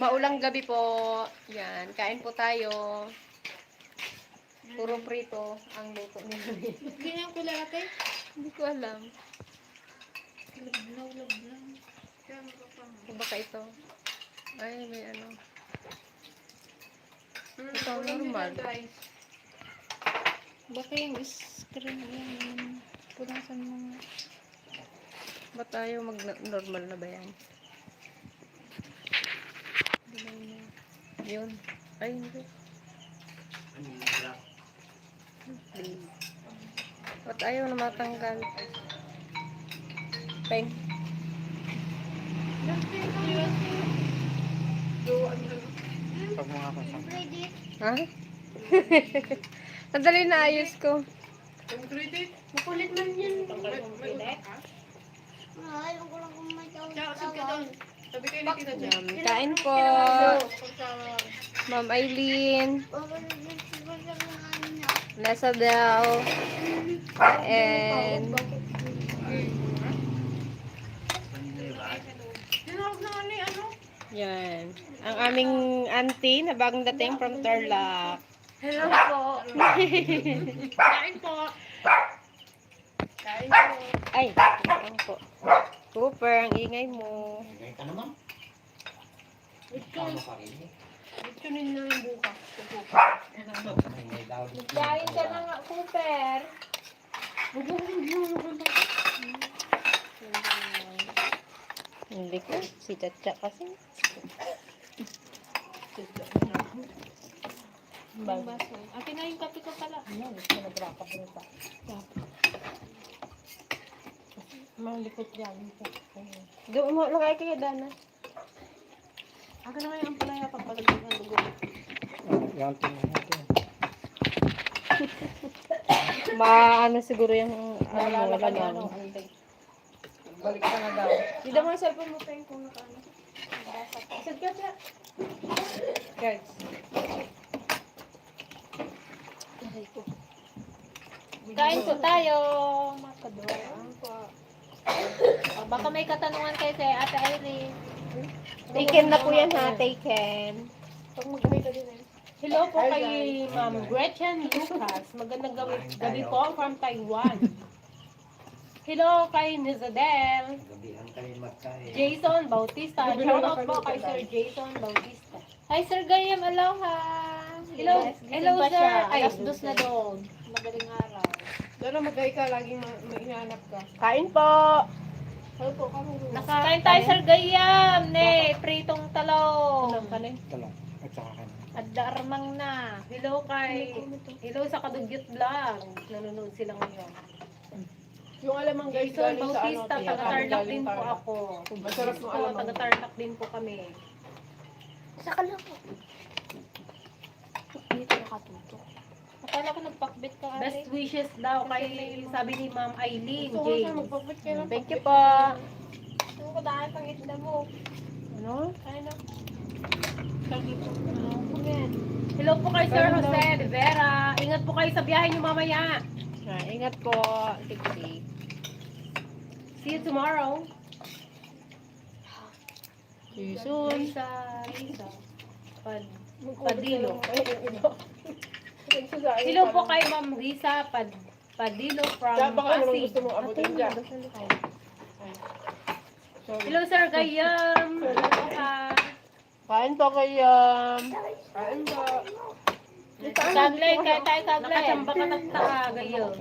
Maulang gabi po. Yan, kain po tayo. Puro prito ang luto ni Mami. Ganyan ko lahat eh. Hindi ko alam. Lublaw. Kung baka ito. Ay, may ano. Ito normal. Baka yung screen yan. Punasan mo nga. Ba't tayo mag-normal na ba yan? Yun. Ay, hindi. Please. Ba't ayaw na matanggal? Peng. Pag mga kasama. Ha? Nadali na ayos ko. Makulit man yan. Ayaw ko lang kung may Doon. Sabi kayo ni Tita Jen. Kain po. Ma'am Aileen. Nasa daw. And Tinawag na nga ni ano? yan. Ang aming auntie na bagong dating from Tarlac. Hello po. Kain po. Kain po. Ay, ang po. Cooper, ang ingay mo. Ngayon ka naman. Ito. Itunin na yung bukas. May daw. Kain ka na nga, Cooper. Hindi ko. Si Chacha kasi. Akin na yung kape ko pala. Malikot yan. Doon mo lang ay kaya Dana. Akin na nga yung palaya pagpalagyan ng lugo. Yan tingnan natin. Maano siguro yung ano, wala na. Balik ka na daw. Hindi mo yung cellphone mo pa yung kung nakaano. Isad ka siya. Guys. Kain po tayo, mga kadwa. Baka may katanungan kayo kay Ate Irene. Taken na po yan ha, taken. Pag mag-gamay ka din eh. Hello po kay Ma'am Gretchen Lucas. Magandang gabi po from Taiwan. Hello kay Nizadel. Gabihan ka rin magkain. Jason Bautista. Shoutout po kay Sir Jason Bautista. Hi Sir Gayam, aloha. Hello, hello pa sir. siya. Alas dos na doon. Madaling araw. Doon na mag-ay ka, laging may hinahanap ka. Kain po. Hello po, kami. Kain tayo Sir Gayam. Ne, pritong talong. Talong. At saka kanin. Adda armang na. Hello sa Kadugyot Vlog. Nanonood sila ngayon. Yung alamang guys, Jason galing sa ano. Bautista, Tia, taga-Tarlac galing din po Tarlac. ako. Masarap ng Po, alamang. taga-Tarlac din po kami. Saka lang po. Dito nakatutok. Akala ko nagpakbit ka, Ate. Best wishes daw kay, sabi ni Ma'am Eileen Gusto ko siya James. magpapit kayo ng Thank you pakbit. po. Gusto ko dahil pang isda mo. Ano? Ano? Hello po kay Sir Jose Rivera. Ingat po kayo sa biyahe niyo mamaya. Ingat po. Sige. See you tomorrow. See you soon. Lisa. Padilo. Hello po kay Ma'am Risa Padilo from Kaya baka naman Pasig. gusto mong abutin dyan. Hello Sir Gayam. Kain po kayo. Kain ba? Saglay, kain tayo saglay. Nakachamba ka nagtaa Gayam.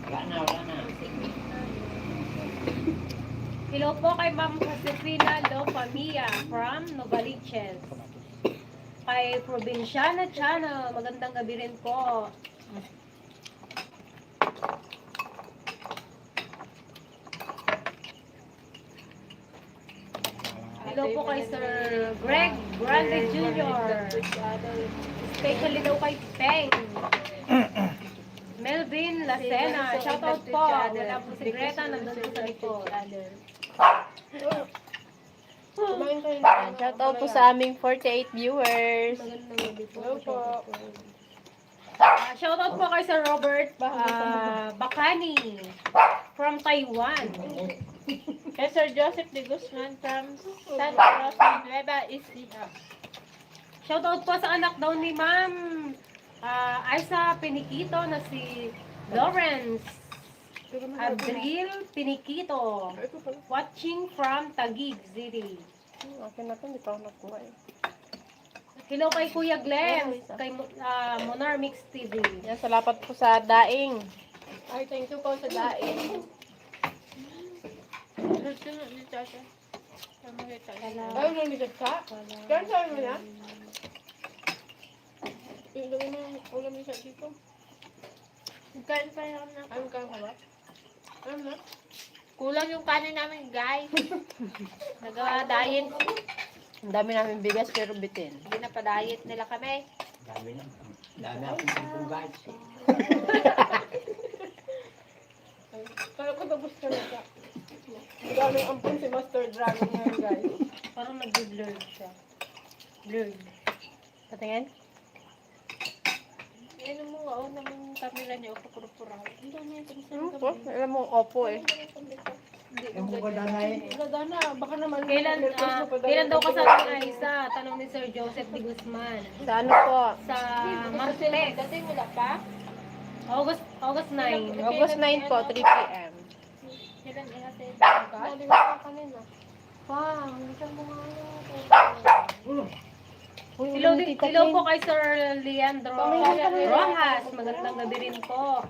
Wala na. Hello po kay Ma'am Josefina Lopamia from Novaliches. Kay Provinciana Channel, magandang gabi rin po. Hello po kay Sir Greg Grande Jr. Especially daw kay Peng. Melvin Lacena, shoutout po. Wala po si Greta, nandun po sa likod. Kumain kayo na. Shout out po sa aming 48 viewers. Hello po. Shoutout po kay Sir Robert Bacani from Taiwan. Kay Sir Joseph de Guzman from Santa Rosa, Nueva Ecija. Shoutout po sa anak daw ni Ma'am Aiza Piniquito na si Lawrence Adril Piniquito. Watching from Taguig City. Akin na to, hindi pa ako nakuha eh. Hello kay Kuya Glenn, kay Monar Mix TV. Yan, salamat po sa daing. Ay, thank you po sa daing. Gusto na ni Chacha. Ay, naligat ka? Kaya saan mo na? Ilagay mo yung ulam niya dito. Kain pa yan na. Anong kain ka ba? Ano na? Kulang yung kanin namin, guys. Nag-diet. Ang dami namin bigas pero bitin. Hindi na pa-diet nila kami. Dami na. Dami akong sampung guys. Kaya ko tapos ka na siya. Galing ampun si Master Dragon ngayon, guys. Parang nag-blur siya. Blurred. Patingin? Ano mo nga, naman camera niya, pupura-pura. Hindi na yung po, alam mo, opo eh. Yung buka danay. Dana, baka naman. Kailan daw kasama ng Aiza? Tanong ni Sir Joseph de Guzman. Sa ano po? Sa Martes. Dati wala pa? August 9. August 9 po, 3 p.m. Kailan ihatid ka? Hindi ka kanina. Pa, hindi ka mo Hello po kay Sir Leandro Rojas. Magandang gabi rin po.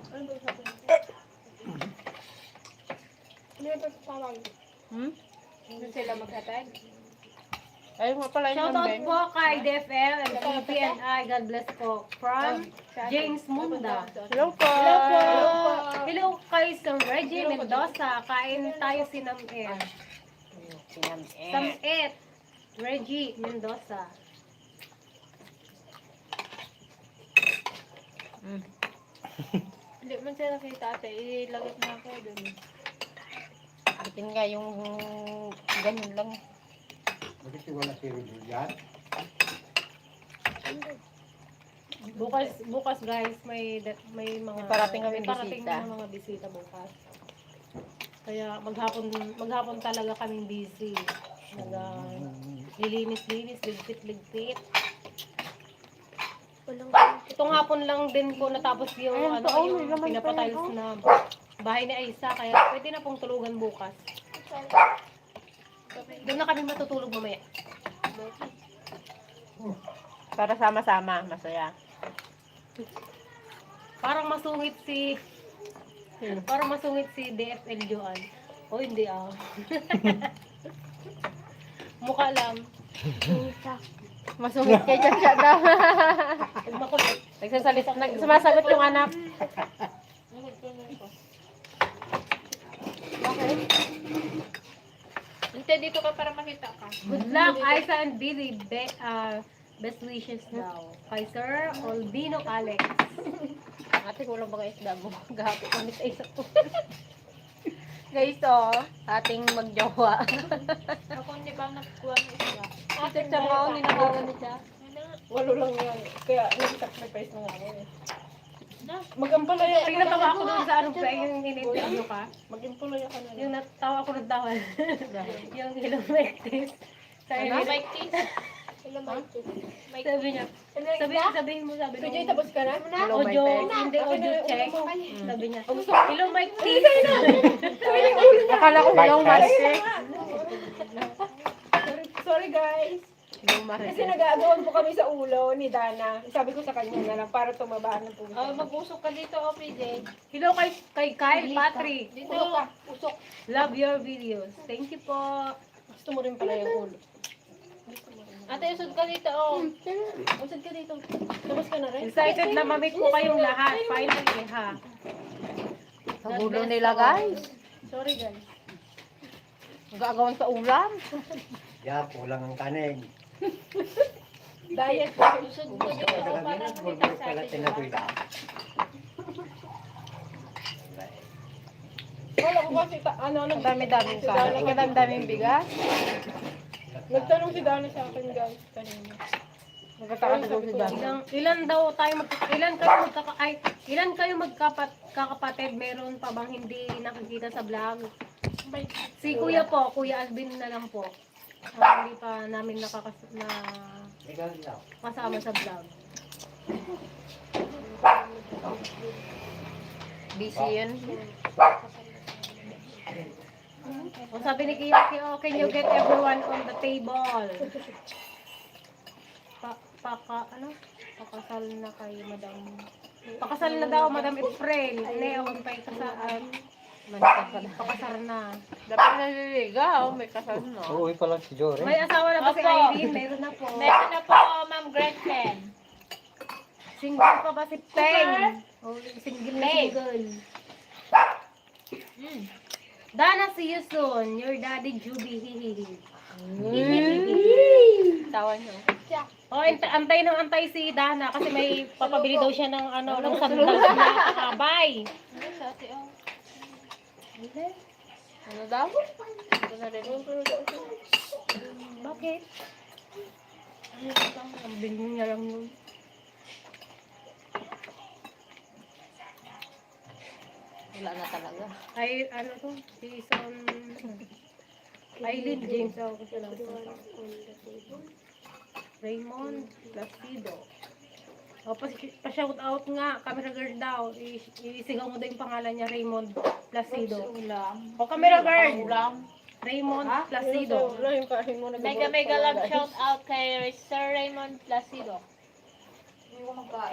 Hindi sila maghatid? Ayun nga pala yung Shoutout number. po kay DFL and PPNI. God bless po. From James Munda. Hello po! Hello kay Sir Reggie Mendoza. Kain tayo sinamit. Samit. Reggie Mendoza. Hindi man sila nakita ate, ilagay na ako dun. Bitin nga yung ganun lang. Bakit wala si Rudy yan? Bukas guys, may mga Parating kami may parating bisita. na mga bisita bukas. Kaya maghapon talaga kaming busy. Lilinis-linis, ligpit-ligpit. Itong hapon lang din po natapos yung yung pinapatiles na bahay ni Aiza, kaya pwede na pong tulugan bukas. Doon na kami matutulog mamaya. Para sama-sama, masaya. Parang masungit si DFL Joan. O hindi ah. Mukha lang. Masungit kay Chacha daw. Makulit. Sumasagot yung anak. Bakit? Hindi, dito ka para makita ka. Good luck, Aiza and Billy. Best wishes daw. Kay Sir Olvino Alex. Ate, kulang ba isda mo? Gahapo kami sa isa po. Guys, oh, ating magjowa. Ako hindi pa nakukuha ng isda. Ate, siya mo, ninakawan ni siya. Walo lang yan. Kaya nag-sacrifice na nga ako eh. Mag-ampalaya Pag natawa ako dun sa ano pa, yung in-interview ka, Mag-ampalaya ka na lang. yung natawa ako ng tawa. Yung ilong mektis. Sabi niya, sabi niya, sabihin mo, sabi Kujay, niya, tapos ka na? audio, hindi audio check. Sabi niya, ilong mektis. Akala ko yung marisik. Sorry guys. Yung Kasi marisik. nag-aagawan po kami sa ulo ni Dana. Sabi ko sa kanya na lang para tumaba ng puso. Mag-usok ka dito, oh, PJ. Hello kay Kyle Patrick. Dito ka. Usok. Love your videos. Thank you po. Gusto mo rin pala yung ulo. Ate, usod ka dito, oh. Usod ka dito. Tapos ka na rin? Excited na mamit po kayong lahat. Finally, ha. Sa gulo nila, guys. Sorry, guys. Mag-aagawan sa ulam. Yeah, kulang ang kanin. Diet. Usod Kung gusto ko sa gabi, burger pala tinatuloy. Wala ko kasi, Ang dami-daming ka. Ang daming bigas. nagtanong si Dana sa akin guys kanina. Nagkatakas ko si Dan. Ilan kayo magkakapatid? Meron pa bang hindi nakikita sa vlog? Si Kuya po, Kuya Alvin na lang po. Hindi pa namin Ikaw daw. kasama sa vlog. Busy yun. O sabi ni Kuya, oh, can you get everyone on the table? Pakasal na kay Madam. Pakasal na daw, Madam April. Neon pa kasal. Pakasal na. Dapat naliligaw, may kasal no. Uuwi pa lang si Jory. May asawa na ba si Opo. Irene? Meron na po. Meron na po, Ma'am Gretchen. Single pa ba si Peng? Oh, single na Peng. single. Mm. Dana, see you soon. Your daddy, Juby. Hihihi. Tawa niyo. Oh, antay si Dana kasi may papabili daw siya ng ng sandals na kakabay. Ano daw? Ito na rin. Bakit? Ang bilhin niya lang yun. Wala na talaga. Ay, to? Season... Eileen James ako kasi lang. Raymond Placido. O, pa-shout out nga, camera girl daw. Isigaw mo daw yung pangalan niya, Raymond Placido. O, camera girl. Raymond Placido. Wala yung kain mo na Mega love shout out kay Sir Raymond Placido.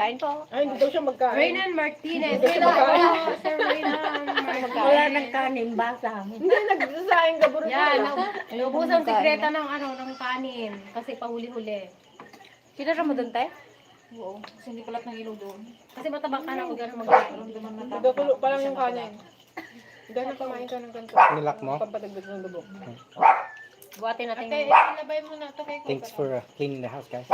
Kain po. Ay, hindi daw siya magkain. Reynan Martinez. Hello po, Sir Reynan Martinez. Wala nang kanin, basa. Hindi, nagsasaing ka buro. Yan, naubusan sikreta ng ng kanin. Kasi pahuli-huli. Kinara mo doon tayo? Oo, kasi hindi kalat ng ilaw doon. Kasi matabang ka na kung gano'n magkain. Nagkakulo pa lang yung kanin. Dahil na kumain ka ng ganito. Nilak mo? Papadagdag ng dugo. Buhatin natin. Ate, ilabay mo na ito kay Kuya. Thanks for cleaning the house, guys.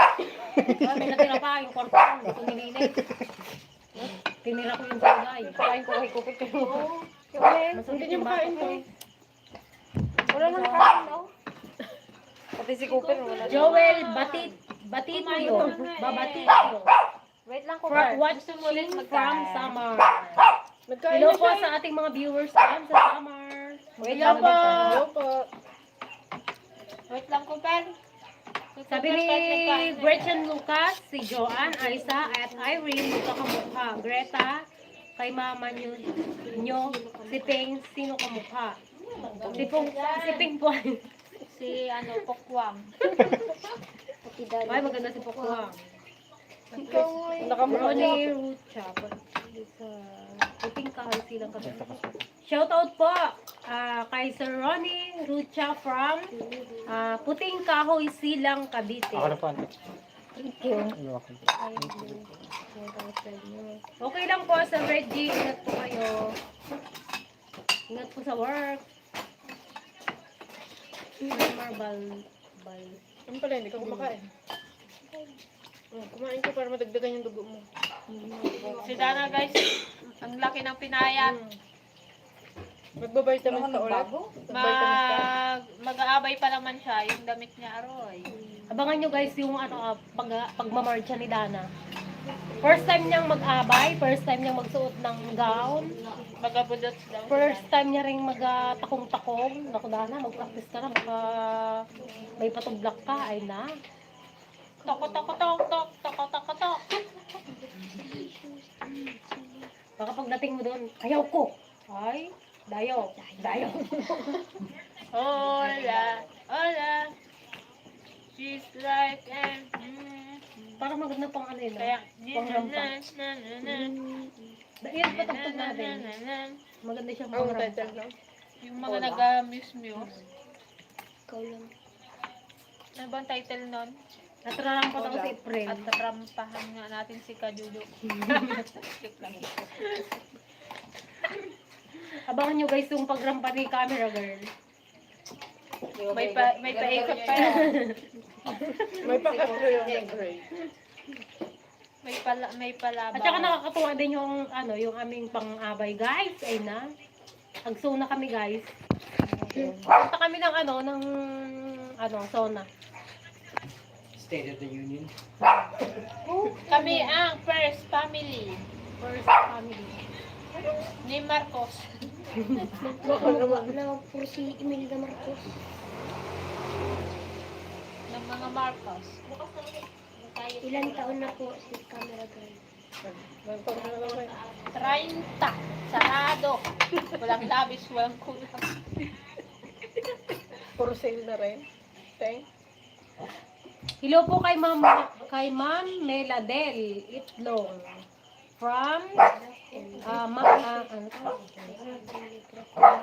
May natira pa yung korpon. Ito nilinis. Tinira ko yung bagay. Kain ko kay Kupit kayo. Hindi niyo makain to. Wala nang kain, no? Pati si Cooper, wala. Joel Batitio. Babatitio. Wait lang, For Cooper. watching from Samar. Nagkain Hello na po siya. sa ating mga viewers sa Samar. Wait Hello lang, po. Cooper. Hello po. Wait lang, Cooper. Sabi ni Gretchen Lucas, si Joanne, Aisa, at Irene, magkakamukha. Greta, kay mama nyo, si Peng, sino kamukha? Si Peng po. Si, Pokwang. Ay, maganda si Pokwang. Nakamukha niya. Ronnie Rucha. Puting kahoy silang kami. Shoutout po kay Sir Ronnie Rucha from Puting Kahoy Silang, Cavite. Ako na po, ante. Thank you. Okay lang po sa Reggie. Ingat po kayo. Ingat po sa work. Marble. Ano pala, hindi ka kumakain. Kumain ka para madagdagan yung dugo mo. Si Dana, guys, ang laki ng pinayat. Magbabitamins ka ulit. Magbabitamins ka. Mag-aabay pa naman siya, yung damit niya, aroy. Abangan nyo guys yung pagmamarcha ni Dana. First time niyang mag-abay, first time niyang magsuot ng gown, Magabudot daw. first time niya ring mag-takong-takong. Naku Dana, mag-practice ka na, baka may patublak ka, ay na. Tok, tok, tok, tok, tok, tok, tok. Baka pagdating mo doon, ayaw ko. Ay, dayo. Hola, hola. She's like an... Parang maganda pang ano yun. Kaya... Pangrampa. Yan, patugtog natin. Maganda siyang Ang pangrampa. title lang. Yung mga nag-muse-muse. Ano ba ang title nun? Natrarampa ako si April. At rampahan nga natin si Kadudo. Abangan nyo guys yung pagrampa ni camera girl. May paikot pa yan. May pakatro yung gray. May palabaw. At saka nakakatuwa din yung yung aming pang-abay guys. Ay na. Agso na kami guys. Punta kami ng sauna. State of the Union. Kami ang first family First family. ni Marcos. Baka naman. Na po si Imelda Marcos. Ng mga Marcos. Ilan taon na po si camera girl? Ganito na naman. 30. Sarado. Walang labis, walang kulang. For sale na rin. Thank. Hello po kay Ma'am Meladel Itlong from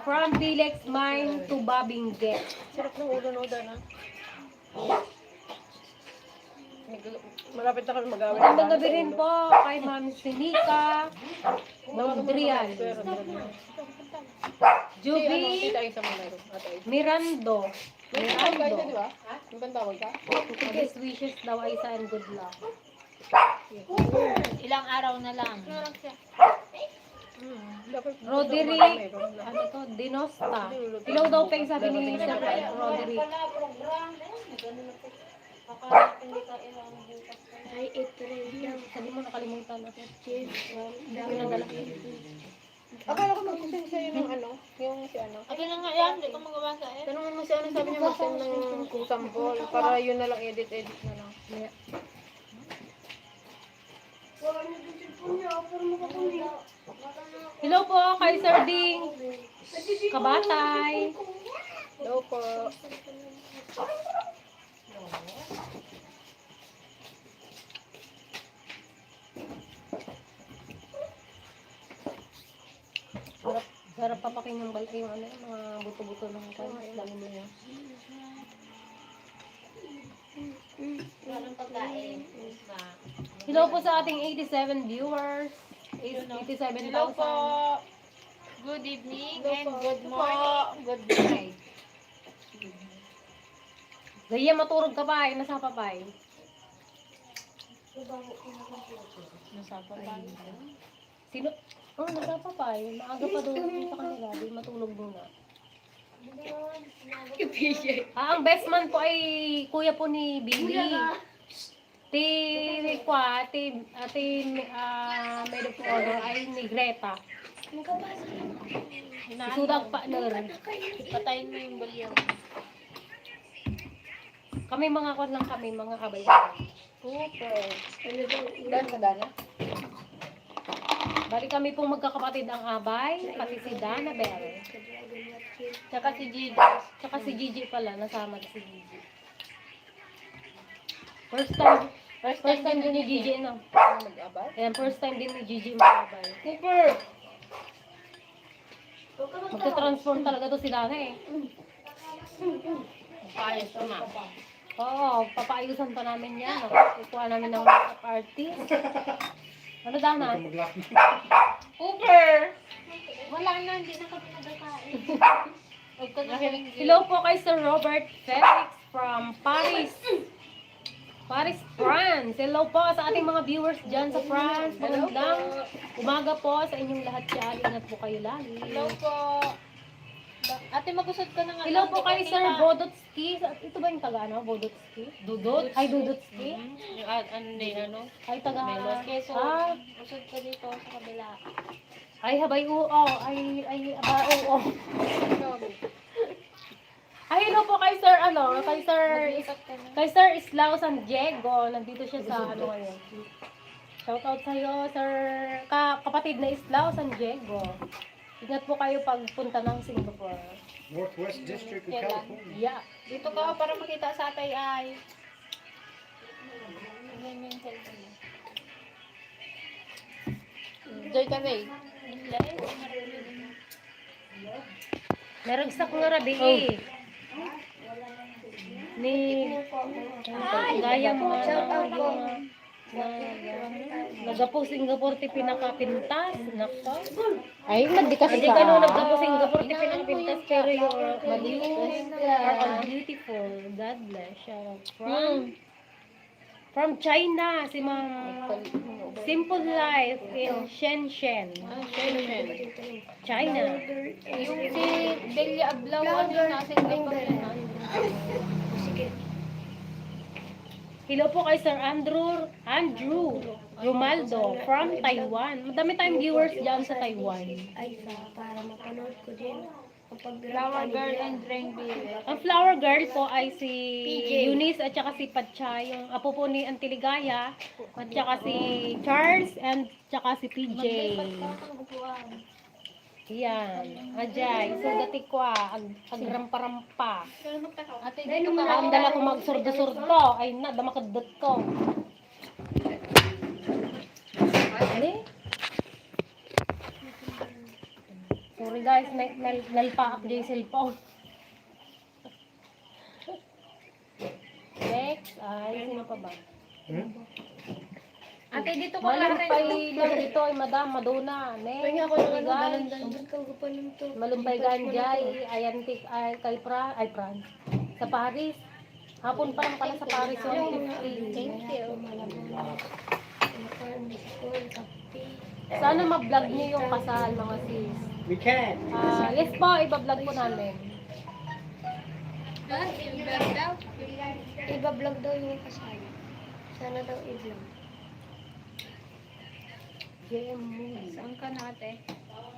from Dilex Mine to Babinget. Sarap ng ulo no, Dana. Malapit na kami mag-awin. Magandang gabi rin po kay Ma'am Sinika Mondrian, Juby Tita Isa mo meron. Ate Isa. Mirando. May tawag ka Isa, di ba? May tawag ka? Best wishes daw ay sa and good luck. Ilang araw na lang. Dapat Roderick, ano to, Dinosta. Hello daw pa yung sabi ni Sir Roderick. Hi, April. Sabi mo nakalimutan na. Pinadala. Akala ko mag-send sa'yo ng ano, yung si ano. Okay lang nga yan, hindi ko magabasa eh. Tanungan mo si ano, sabi niya mag-send ng sample para yun na lang edit na lang. Hello po kay Sir Ding Kabatay. Hello po. Sarap papakinggan ba yung ano, mga buto-buto ng kain. Dami mo yan. Walang pagkain. Hello po sa ating 87 viewers. 87,000. Hello po. Good evening and good morning. Good night. Gaya maturog ka pa, nasa pa pa. Nasapa pa. Sino? Oh, nasa pa pa. Maaga pa doon sa kanila. Di matulog muna. Ang best man po ay kuya po ni Billy. Ate maid of honor ay ni Greta. Sudag pa ner. Patayin mo yung balyaw. Kami mga kwan lang kami, mga kabay. Super. Dan ka Dana? Bali kami pong magkakapatid ang abay, pati si Dana Bell. Tsaka si Gigi. Tsaka si Gigi pala, nasama si Gigi. First time din ni Gigi, no? Mag-abay? Ayan, first time din ni Gigi mag-abay. Super! Magta-transform talaga to si Dana eh. Paayos ko na. Oo, papaayusan pa namin yan. Ikuha namin ng makeup artist. Ano Dana? Super! Wala na, hindi na kami nagkakain. Huwag ka na Hello po kay Sir Robert Felix from Paris. Paris, France. Hello po sa ating mga viewers dyan sa France. Magandang umaga po sa inyong lahat dyan. Ingat po kayo lagi. Hello po. Ate, magusod ka na nga. Hello po kay Sir Bodotski. Ito ba yung taga ano? Bodotski? Dudot. Ay, Dudotski? Yung ano na yun, ano? Ay, taga... Melos. Keso, Ah, usod ka dito sa kabila. ay, habay oo. Ay, aba, oo. Ay, hello po kay Sir, ano, kay Sir Islao San Diego. Nandito siya sa, ano ngayon. Shout out sa'yo, Sir, kapatid na Islao San Diego. Ingat po kayo pagpunta ng Singapore. Northwest District of Kailan? California. Yeah. Dito ka para makita sa atay ay. Ano yung cellphone mo? Joy ka ba eh? Naragsak nga rabi eh. Ni gaya mo nagapo Singapore ti pinakapintas. Nako. Ay, nagdikas Hindi ka nung naggapo Singapore ti pinakapintas pero you're all beautiful. God bless. Shout out from China, si Ma'am Simple Life in Shenzhen. China. Yung si Delia Ablaw, ano yung nasa Singapore yun? Hello po kay Sir Andrew Romaldo from Taiwan. Madami tayong viewers dyan sa Taiwan. Ay, para mapanood ko din. Ang Flower girl and Dreng Bibe. Ang flower girl po ay si PJ. Eunice at saka si Patcha, yung apo po ni Antiligaya, at saka si Charles and saka si PJ. Yan, ajay, sudati ko agrampa-rampa. Ate, Dahil dito naman ka. Ang dala ko magsurdo-surdo, ay na, damakadot ko. Ano? Sorry guys, nalpaak dyan yung cellphone. Next, ay, sino pa ba? Ate, dito ka lang rin. Malumpay lang dito ay Madam Madonna. Kaya Next, ako ng ano, guys. dalandan kang gupanin to. Malumpay ganjay, ayantik ay kay Fran. Sa Paris. Hapon pa lang pala sa Paris yung 50. Thank you. Sana ma-vlog niyo yung kasal mga sis. We can. Yes po, iba-vlog po namin. Iba-vlog daw yung kasal. Sana daw i-vlog. JM Muli. Saan ka na, ate?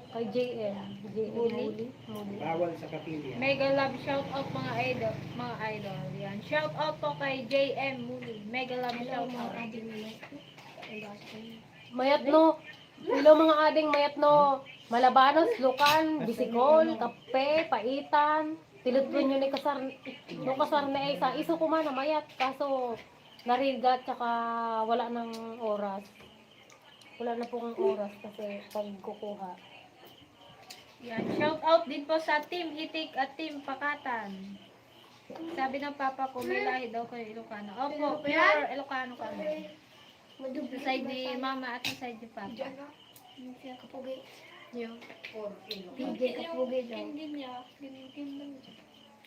Kay JM. JM Muli. Bawal sa kapilya. Mega love shout out mga idol. Mga idol. Yan. Shout out po kay JM Muli. Mega love shout out. Mayat no. Hello mga ading mayat no. Malabanos, Lucan, Bisikol, Kape, Paitan. Tilutun yun ni kasar. Yung kasar na isa. Iso ko man na mayat. Kaso narigat tsaka wala ng oras. Wala na pong oras kasi pagkukuha. Yan. Shout out din po sa Team Hitik at Team Pakatan. Sabi ng papa ko, may lahi daw kayo Ilocano. Opo, pure Ilocano kami. Sa side ni mama at sa side ni papa. Kapugay. Yung PJ kapugay daw.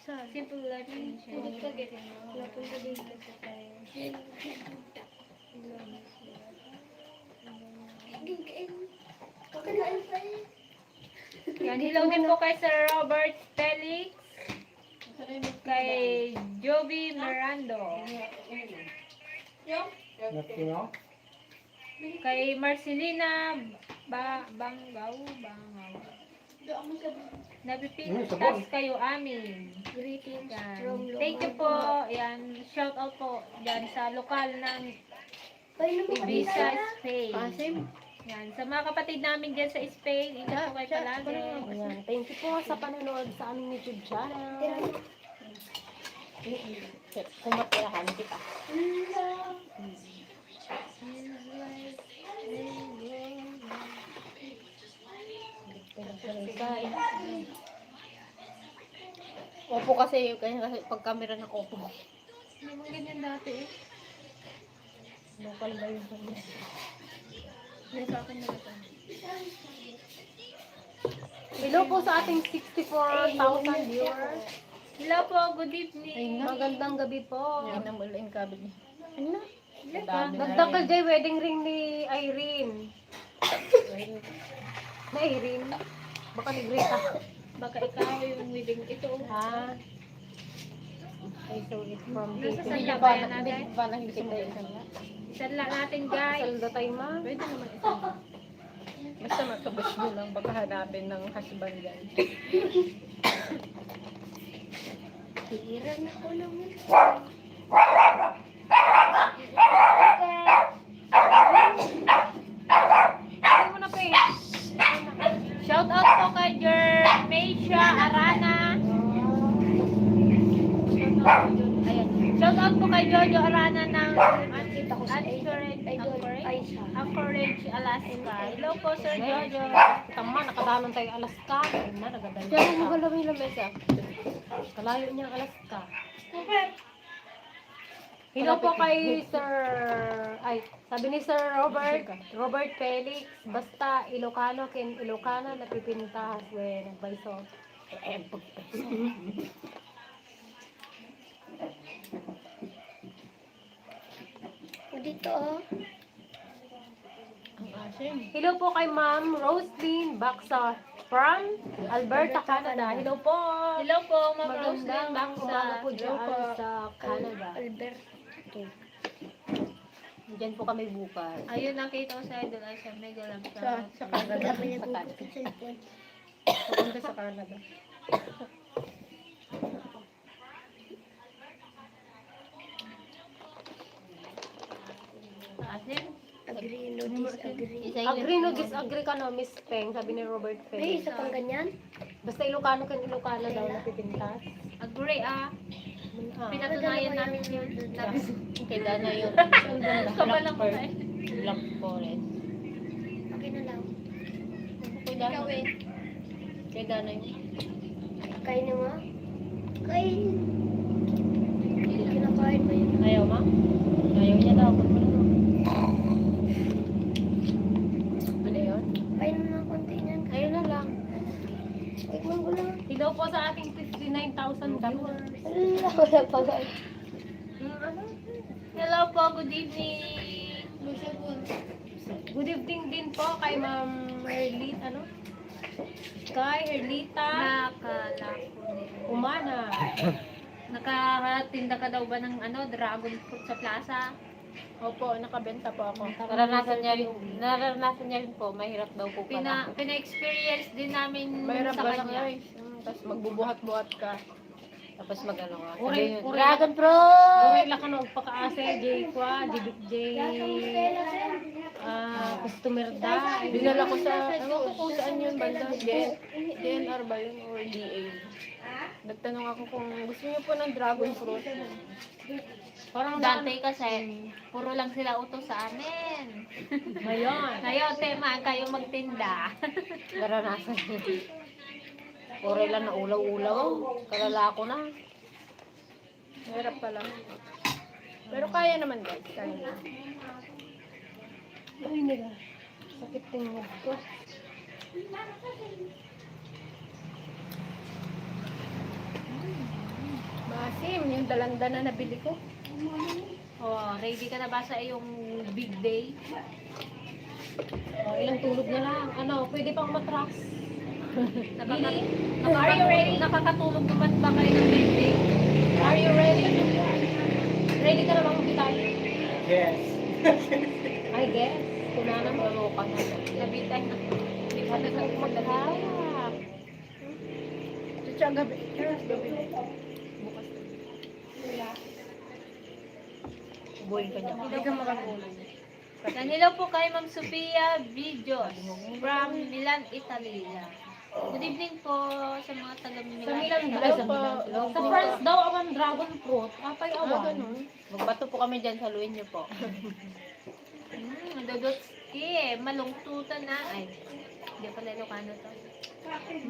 sa simple life din siya. Napunta dito sa tayo. Yan, hello din po kay Sir Robert Felix. Kay Joby Mirando. Latino? Kay Marcelina Bangaw. Napipitas kayo amin. Greetings Yan. from Thank you po. Yan, shout out po dyan sa lokal ng Ibiza, Spain. Yan, sa mga kapatid namin dyan sa Spain, ingat po kayo palagi. Ayan. Thank you po sa panonood sa aming YouTube channel. Kumatirahan kita. Opo kasi pag camera ng Opo. Hindi mo ganyan dati eh. Local ba yun? May sa akin na ito. Hello po sa ating 64,000 viewers. Hello po, good evening. Magandang gabi po. Yan ang mula yung kabig niya. Nagdakal jay wedding ring ni Irene. Na Irene? Baka ni Greta. Baka ikaw yung wedding ito. Ha? Okay, so it's from Nasa Hindi sanda ba ba yan natin? ba nang hindi kita yung sanda? Isanla natin guys. Salda tayo ma? Pwede naman isanla. Basta makabas mo lang, baka hanapin ng husband yan. Tira na ko naman. Ano mo na pa eh? Shout out po kay Jermesia Arana. Ayan. Shout out po kay Jojo Arana ng Kita ko sa idol Aisha. Anchorage, Alaska. Hello po Sir Jojo. Tama, nakadanon tayo Alaska. Ayun na, nagadalo Diyan mo ka. galaw yung lamesa. Kalayo niya ang Alaska. Hello po kay Sir, ay, sabi ni Sir Robert Felix, basta Ilocano, ken Ilocana, napipintahas, we, nagbayso. Dito oh. Hello po kay Ma'am Roslyn Baksa from Alberta, Canada. Hello po. Hello po, Ma'am Roslyn Magandang umaga Baksa. po dyan sa Canada. Albert. Diyan po kami bukas. Ayun, nakita ko sa Idol Asia, mega lang Sa siya. Canada. Wala pa niya bubukod sa cellphone. Papunta sa Canada. Asin? Agree, no disagree. Isa Agree no disagree ka no, Miss Peng, sabi ni Robert May Peng. isa pang ganyan? Basta Ilocano kan Ilocano daw napipintas. Agree ah. Ah. Pinatunayan namin yun. Kaya na yun. Kabalang ko eh. Black Forest. Okay na lang. Kaya Ikaw eh. Kaya na yun. Kain mo? Kain. Kinakain mo yun. Ayaw ma? Ayaw niya daw. Ba't mo na no? Ano yun? Kain mo ng konti niyan. Ayaw na lang. Tikman ko lang. Hello po sa ating 59,000 viewers. Wala, wala pa guys. Hello po, good evening. Good evening din po kay Ma'am Erlita, ano? Kay Erlita Nakalako nila. Umana. Nakatinda ka daw ba ng dragon fruit sa plaza? Opo, nakabenta po ako. Naranasan niya rin po. Mahirap daw po pala. Pina-experience din namin Mahirap sa ba lang kanya. guys? Tapos magbubuhat-buhat ka. Tapos mag-ano nga. Uri, Sabi, uri. Dragon Fruit! Uri lang ka no, pagkaase, J Kwa, J customer da. Dinala ko sa, ewan ko kung saan yun banda. DNR ba yun or DA? Nagtanong ako kung gusto niyo po ng dragon fruit. Parang Dante kasi, puro lang sila utos sa amin. Ngayon. Ngayon, tema, kayo magtinda. Naranasan niya. Uri lang na ulaw-ulaw. Kalala ko na. Mahirap pala. Pero kaya naman guys, kaya na. Ay, nila. Sakit tingog ko. Masim, yung dalanda na nabili ko. Oh, ready ka na ba sa iyong big day? Oh, ilang tulog na lang. Ano, pwede pang matras. Are you ready? Nakakatulog naman ba kayo ng big day? Are you ready? Ready ka na bang magkitay? Yes. I guess. Kuna na mo. Lalo ka na. Nabitay na. Hindi pa Magdahap. Tsaka gabi. Gabi. Buhay ka niya. Hindi ka makatulog. Hello po kay Ma'am Sophia Videos from Milan, Italy. Good evening po sa mga taga Milan. Sa Milan, Italy. ay, sa Milan. Sa France daw, awan dragon fruit. Apay awan. Magbato po kami dyan. Saluhin niyo po. Dodotski, malungtutan na. Ay, hindi pala Ilocano to.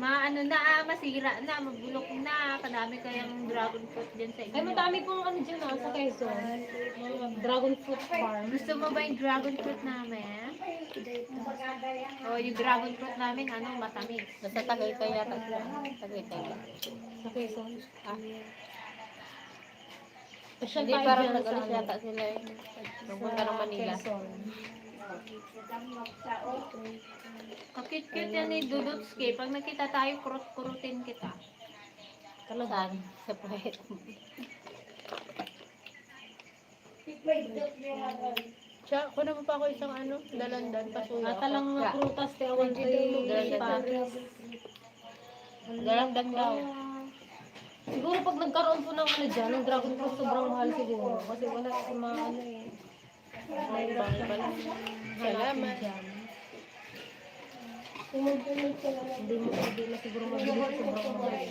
Maano na, masira na, mabulok na. Kadami kayang dragon fruit dyan sa inyo. Ay, madami pong ano dyan sa Quezon. Dragon fruit farm. Gusto mo ba yung dragon fruit namin? O, yung dragon fruit namin, matamis. Nasa Tagaytay yata sila. Tagaytay ba? Sa Quezon. Ah. Pasyal Hindi, tayo parang dyan nag-alis sa yata sila. Nagpunta ng Manila. Quezon. Kakit-cute yan ni Dudutski. Pag nakita tayo, kurut-kurutin kita. Saan? Sa puwet. Siya, kuno mo pa ako isang dalandan, pasuyo At ako. talang prutas, te awan kay Paris. Dalang daw. Siguro pag nagkaroon po ng dyan, ng dragon fruit, sobrang mahal siguro. Kasi wala kasi mga eh. Salamat. Hindi mo pwede na siguro mabili sa sobrang mahal.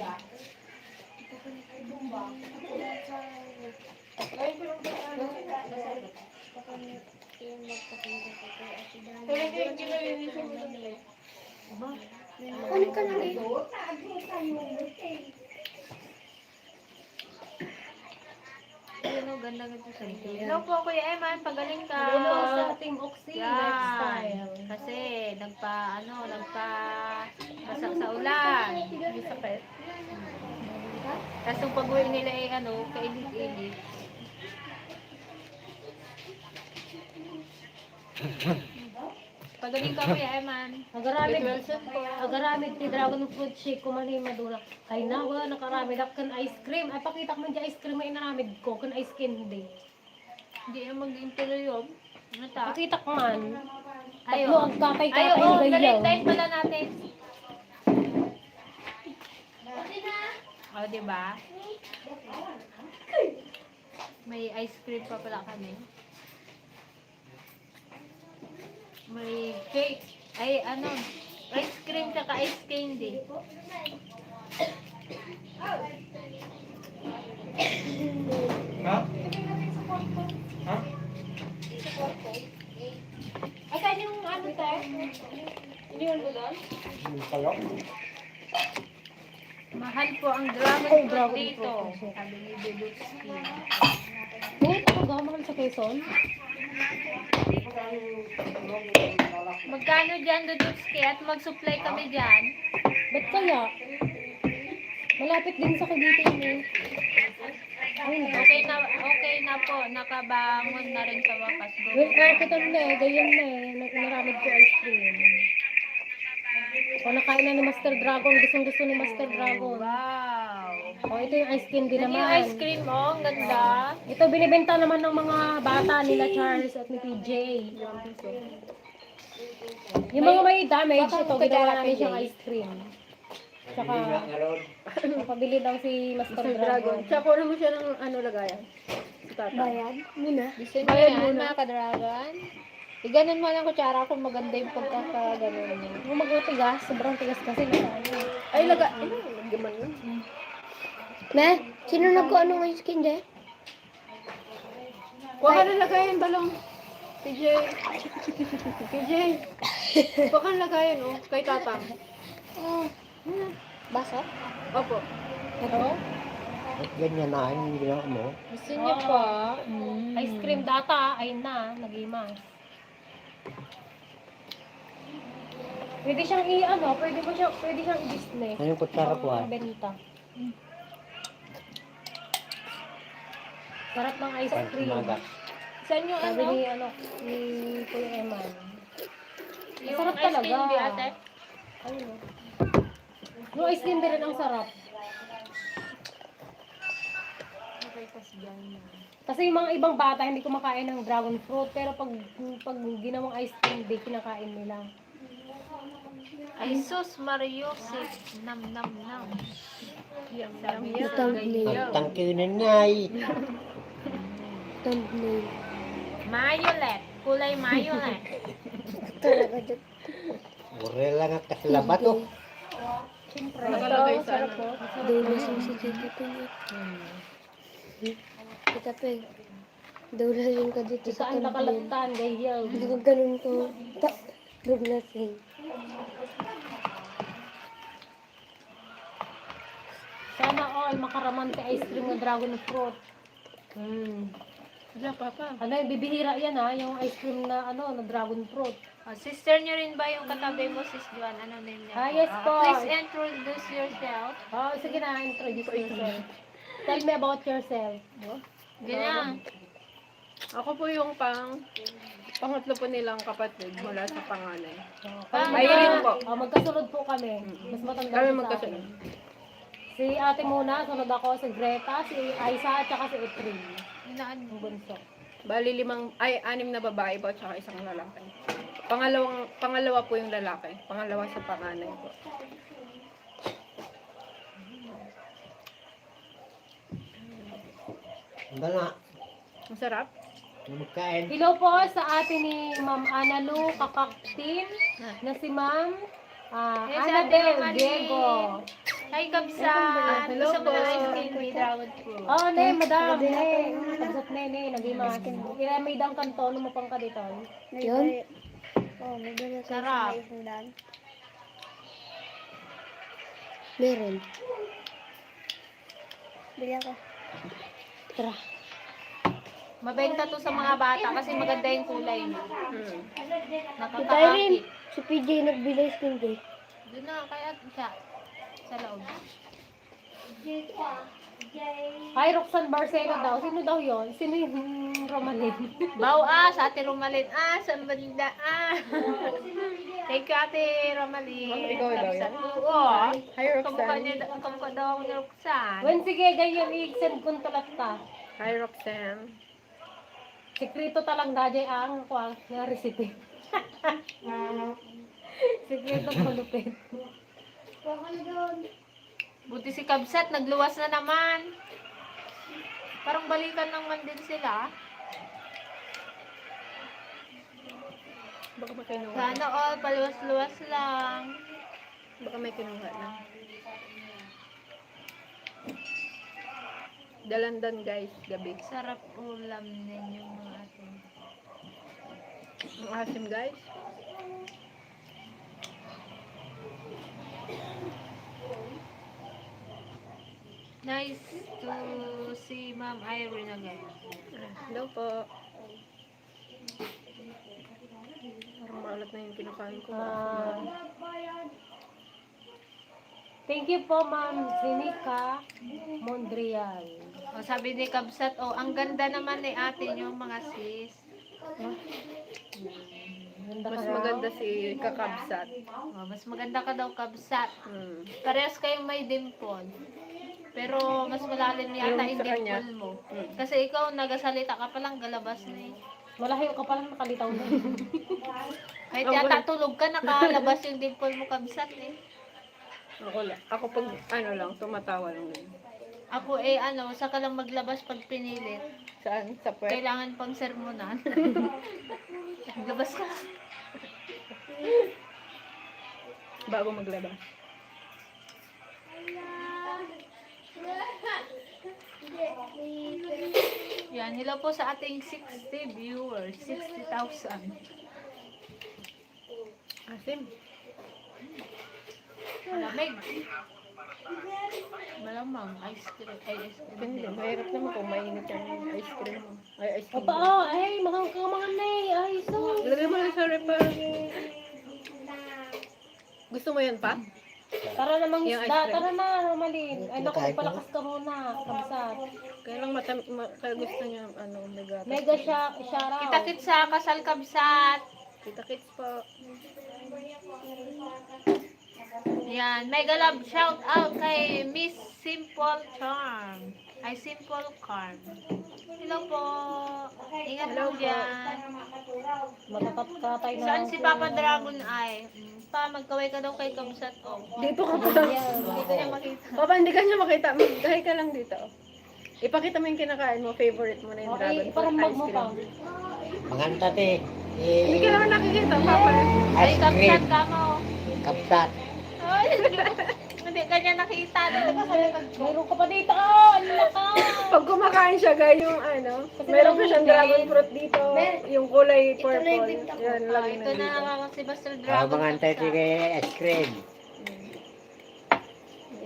Kunin ka lang eh. Ayun, ganda nito sa inyo. Hello po, Kuya Eman. Pagaling ka. Hello sa Team Oxy Yan. Lifestyle. Kasi, basak sa ulan. Hindi sakit. Tapos yung pag-uwi nila kainit-init. Pagaling ka, Kuya Eman. Agaramid ti dragon fruit shake kumani madura. Kay nawa nakaramid kan ice cream. Ay pakita ko man di ice cream ay naramid ko kan ice candy. Hindi na mag-intuloy yun. Ano ta? Nakita ko man. Ayo. Tatlo ang kakay-kakay Ayo, oh, gayaw. Valentine's pala natin. Oh, di ba? May ice cream pa pala kami. May cake. Ay, ano? Ice cream tsaka ice candy. Ha? Ha? Ay, saan yung ano tayo? Iniwan mo doon? Yung kayo? Mahal po ang dragon fruit dito. Sabi ni Bebutski. Wait, ako gamahal sa Quezon? Magkano dyan, Dudutski? At mag-supply kami dyan. Ba't kaya? Malapit din sa Cavite yun eh. Okay na po. Nakabangon na rin sa wakas. Go. Well, kita na eh, ganyan na eh. Naramid ko ice cream. O, nakain na ni Master Dragon. Gustong-gusto ni Master Dragon. Wow. O, ito yung ice cream din Yan yung naman. ice cream, oh. Ang ganda. Ito, binibenta naman ng mga bata nila Charles at ni PJ. Yung mga may damage, ito, ginawa namin siyang ice cream. Tsaka, napabili daw si Master Dragon. Tsaka kunin mo siya ng ano lagayan. Bayad? Muna. Gusto niyo yan, mga ka-dragon? Iganon mo ng kutsara kung maganda yung pagkakaganon niya. Kung magtigas, sobrang tigas kasi. Ay, lagyan yun. Me, sino nagkuha ng ice cream dyan? Huwag ka na lagayan, balong. PJ. PJ. Huwag ka na lagayan, oh. Kay tatang. Basa? Opo. Ito, At ganyan na, yung ginawa mo. Gusto niyo pa? ice cream data, ay na, nagimas. Pwede siyang i-ano, pwede siyang i-business. Ano yung kutsara po ah? Benta. Sarap ng ice cream. Umaga. Saan yung Sabi ano? ni, ni Kuya Eman. Yung Sarap ice talaga. candy, ate? Ayun o. Yung ice cream din rin ang sarap. Kasi yung mga ibang bata hindi kumakain ng dragon fruit, pero pag ginawang ice cream, di kinakain nila. Ay, sus, Mariusip. Nam, nam, nam. Sabi niya, Thumbnail. ganyan. Tangkinin niya ay. Thumbnail. Violet. Kulay violet. Talaga dyan. Ure lang at kasilaba to. Siyempre. Nakalagay sa ano. Dulo si Tita Peng. Tita Peng. Dulo yung ka dito sa Saan thumbnail. nakalagtan, gayaw. Hindi ko ganun ko. Ruglasing. Sana all makaraman sa ice cream ng dragon fruit. Wala, papa. Ano, bibihira yan ha, yung ice cream na ano, na dragon fruit. Oh, sister niyo rin ba yung katabi mo, sis Juan? Ano name niya? Yes po. Please introduce yourself. Oh, sige na, introduce yourself. Tell me about yourself. Ganyan. Ako po yung pangatlo po nilang kapatid mula sa panganay. Ay, Irene po. magkasunod po kami. Mas matanda Kami siya sa magkasunod. akin. Si ate muna, sunod ako, si Greta, si Aiza, at saka si Etrin. Ang bunso. Bali 6 na babae po tsaka isang lalaki. Pangalawa po yung lalaki. Pangalawa sa panganay po. Bala. Masarap. Magkain. Hello po sa ate ni Ma'am Analu Kakaktin, na si Ma'am Yes, Annabel Ate Mali. Diego. Hi, Kabsan. Hello Gusto mo po. ng ice cream with dragon fruit? Oh, ne, madam, ne. Kabsat ne, nagimas. Kaya may dang kantono mo pang kadito. Yun? Oh, may ganun sa Sarap. isang Meron. Bili ako. Tara. Mabenta to sa mga bata kasi maganda yung kulay niya. Si Tyrin, Nakakakit. si PJ nagbili ice cream day. Doon na, kaya siya. Sa loob. Hi, Roxanne Barcelo daw. Sino daw yon? Sino yung Romalin? Bao sa ate Romalin. Sa banda. Thank you, ate Romalin. Ikaw daw yan? Oo. Hi, Roxanne. Kamukha daw ni Roxanne. Wen, sige, ganyan, i-send kong talat ta. Hi, Roxanne. Sekreto talang dajay ang kuwang nga recipe. Sekreto malupit. Baka na doon. Buti si Kabsat, nagluwas na naman. Parang balikan naman din sila. Baka may kinuha. Sana all, paluwas-luwas lang. Baka may kinuha na. Dalandan guys, gabi. Sarap ulam ninyo mga atin. Ang asim guys. Nice to see Ma'am Irene again. Hello po. Parang maalat na yung kinakain ko. Thank you po, Ma'am Zinica Mondrial. O, sabi ni Kabsat, oh, ang ganda naman ni ate yung mga sis. Ganda Mas ka maganda si Kakabsat. Oh, mas maganda ka daw, Kabsat. Hmm. Parehas kayong may dimple. Pero mas malalim yata Yung yung sa kanya. dimple mo. Hmm. Kasi ikaw, nagasalita ka palang galabas na eh. Malayo ka palang nakalitaw na. Kahit yata tulog ka, nakalabas yung dimple mo, Kabsat eh. Ako lang. Ako pag ano lang, tumatawa lang. Ako eh, ano, saka lang maglabas pag pinilit. Saan? Sa puwet? Kailangan pang sermonan. Labas ka. Bago maglabas. Yan, hello po sa ating 60 viewers. 60,000. Asim. Malamig. Malamang. Ice cream. Ay, ice cream. Hindi, din. mahirap naman kung mainit yung ice cream mo. Ay, ice cream. Opa, oh, ay, mga na eh. Ay, so. Lagay mo lang sa rep para. Gusto mo yan pa? Tara namang Yung ice isda. cream. Tara na, Romalyn. Ay, naku, Kinakain ko palakas ka muna. Kabsat. Kaya lang kaya gusto niya ano, mega. Mega shoutout. Kita-kit sa kasal Kabsat. Kita-kits po. Yan, mega love shout out kay Miss Simple Charm. Ay, Simple Charm. Hello po. Ingat Hello po po. dyan. Matatatay na. Saan si Papa Dragon ay? Pa, magkaway ka daw kay Kabsat. Oh. Dito ka pa. Dito niya makita. Papa, hindi ka niya makita. Dahil ka lang dito. Ipakita mo yung kinakain mo. Favorite mo na yung dragon Okay, fruit parang ice mag mo pa. cream. Manganta te. Hindi ka naman nakikita, Papa. Ay, Ice Kabsat cream. ka mo. Kapsat. Ay, hindi ka niya nakita. Dito ka sa likod ko. Mayroon ka pa dito. Oh, ang lakas. Pag kumakain siya, guys, yung ano, meron pa siyang dragon fruit dito. Yung kulay purple. Yan, Ah, lagi ito na na dito. nakaka si Buster Ah, Dragon. manganta te Kabsat. kay ice cream.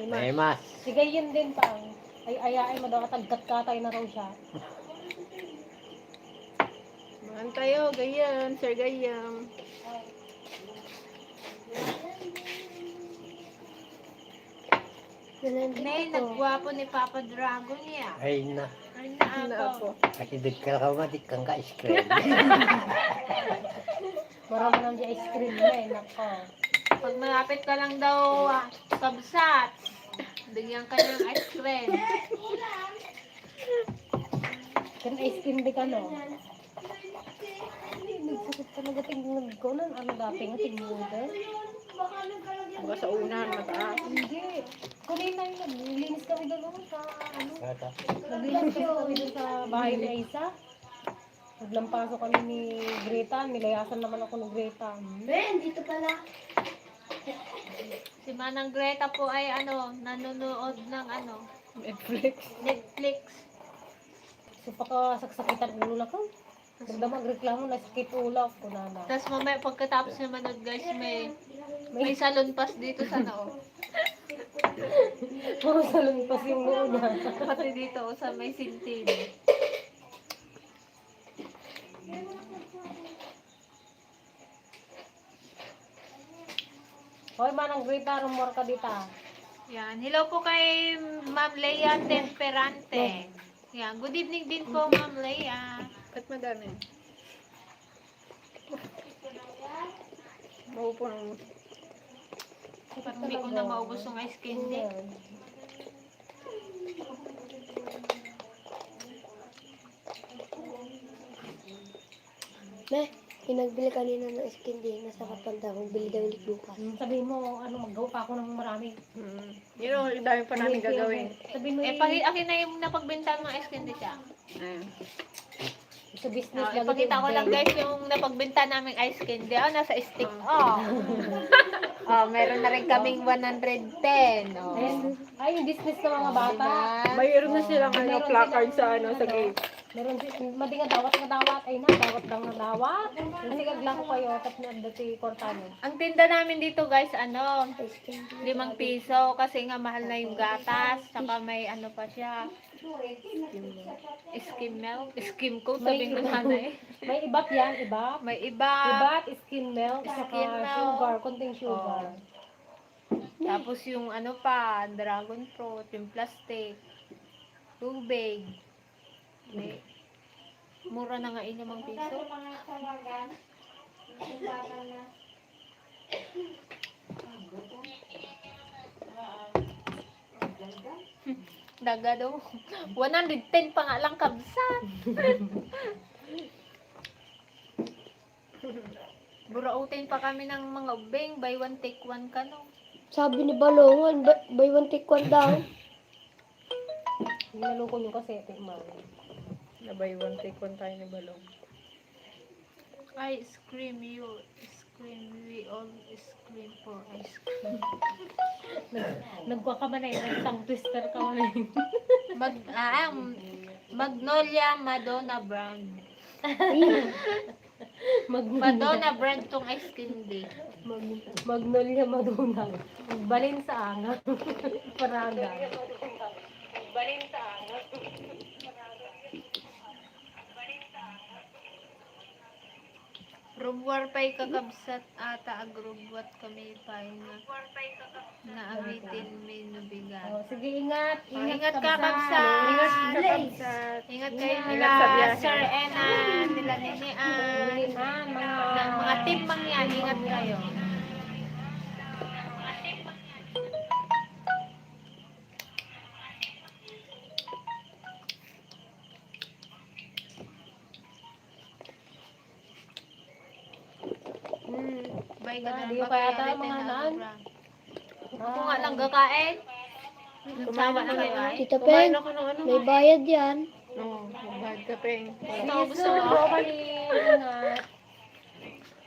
May mas. Sige, yun din pang. Ay, ayain mo daw katagkat-katay na raw siya. Mahan tayo, ganyan, Sir Gayam. Nay, nagwapo ni Papa Dragon niya. Ay na. Ay, Na naako. ako. Kasi dikal ka nga, dikang ka ice cream. Marami nang di ice cream na eh. Nako. Pag malapit ka lang daw, Kabsat, bigyan ka ng ice cream. Kan ice cream di ka no? Nagsakit talaga tingnan ko nun. Ano dati nga tingnan ko? Baka sa unahan, mataas. Hindi. Kanina yung naglinis kami doon sa ano. Kata. Naglinis kami doon sa bahay ni Aisa. Naglampaso kami ni Greta. Nilayasan naman ako ni Greta. Ben, dito pala. Si Manang Greta po ay nanonood ng Netflix. Netflix. So pakasaksakitan ulo lang ko. Magda magreklamo na sakit ulo ko na na. Tapos mamaya pagkatapos niya manood guys, may salon pass dito sa noo. Puro salon pa yung noo niya. Pati dito sa may sintin. Hoy Manang Greta, rumor ka dito. Yan. Hello po kay Ma'am Leia Temperante. Yan. Good evening din po, Ma'am Leia. Ba't madami? Maupo ng... Parang hindi ko na maubos yung ice candy. Meh, pinagbili kanina ng skin din. Nasarap ang dahong bili daw ulit bukas. Sabihin mo, magawa pa ako ng marami. Yun o, yung dami pa namin gagawin. Sabihin mo, Akin na yung napagbenta ng ice candy siya. sa business lang. Ipakita ko lang guys yung napagbenta naming ice candy. Nasa stick. Meron na rin kaming 110. Ay, yung business ng mga bata. Mayroon na silang placard sa sa gate. Meron madi nga dawat nga dawat. Ay na, dawat lang nga dawat. Kasi kaglang ko kayo, tap na dati kortano. Ang tinda namin dito guys, 5 Ice candy. piso kasi nga mahal na yung gatas. Saka may pa siya. Skim milk. Skim ko, sabihin ko sana eh. May ibat yan, iba. May iba. Ibat, skin milk, saka Skin milk. sugar, konting sugar. Tapos yung pa, dragon fruit, yung plastic, tubig. May, mura na nga 5 piso. Daga daw. 110 pa nga lang kabsat. Burautin pa kami ng mga ubeng. Buy one take one ka no. Sabi ni Balongan, buy one take one daw. Naloko nyo kasi, tingnan. Nabay one take one tayo ni Balong. I scream you. Scream. We all scream for ice cream. Nagkuha ka ba na yun? Tongue twister ka ba na yun? Magnolia Madonna brand. Madonna brand tong ice candy. Magnolia Madonna. Balin sa anga. Paraga. Rubwar pa'y kakabsat ata agrubwat kami pa'y na awitin may nubigan. Oh, sige, ingat. Ingat ka kabsat. Ingat kayo nila Ingat sa biyahe. Sir Ena, nila Ninian. Ng mga timbang yan, ingat kayo. Bye ka na. Di pa yata mga naan. Ako nga lang gakain. Sama na kayo ay. Tita Peng, Ako ng may bayad yan. Oo, bad ka, Peng. Gusto mo? Ingat.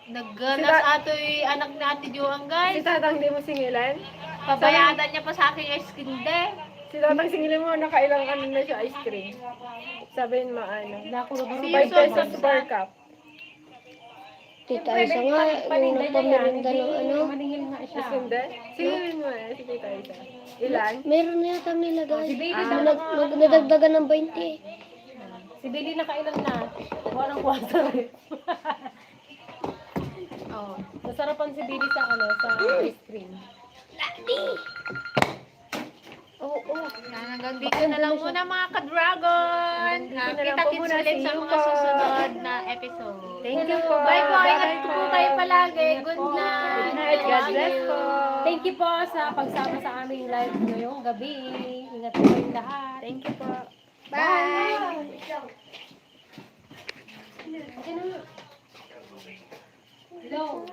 Nagganas ato'y anak ni Ate Joang Si guys. Tatang di mo singilan? Pabayadan niya pa sa akin yung skinde. Si Tatang singilin mo, nakailang na siya ice cream. Sabihin mo, Dako na ba? 5 pesos per cup. Tita Isa nga, yung nagpamirinda ng Maningil nga siya. Hindi? Singilin mo si Tita Isa. Ilan? Meron na yata nilagay. Si Baby Nadagdagan ng 20 eh. Si Billy nakailan na. Walang kwarto rin. Oh. Nasarapan si Billy sa sa ice cream. Hanggang dito na lang muna mga ka-dragon. Kita-kits ulit sa mga susunod na episode. Thank you po. Bye po. Ingat po kayo palagi. Good night. Good night. God bless po. Thank you po sa pagsama sa aming live ngayong gabi. Ingat po kayong lahat. Thank you po. Bye. Hello.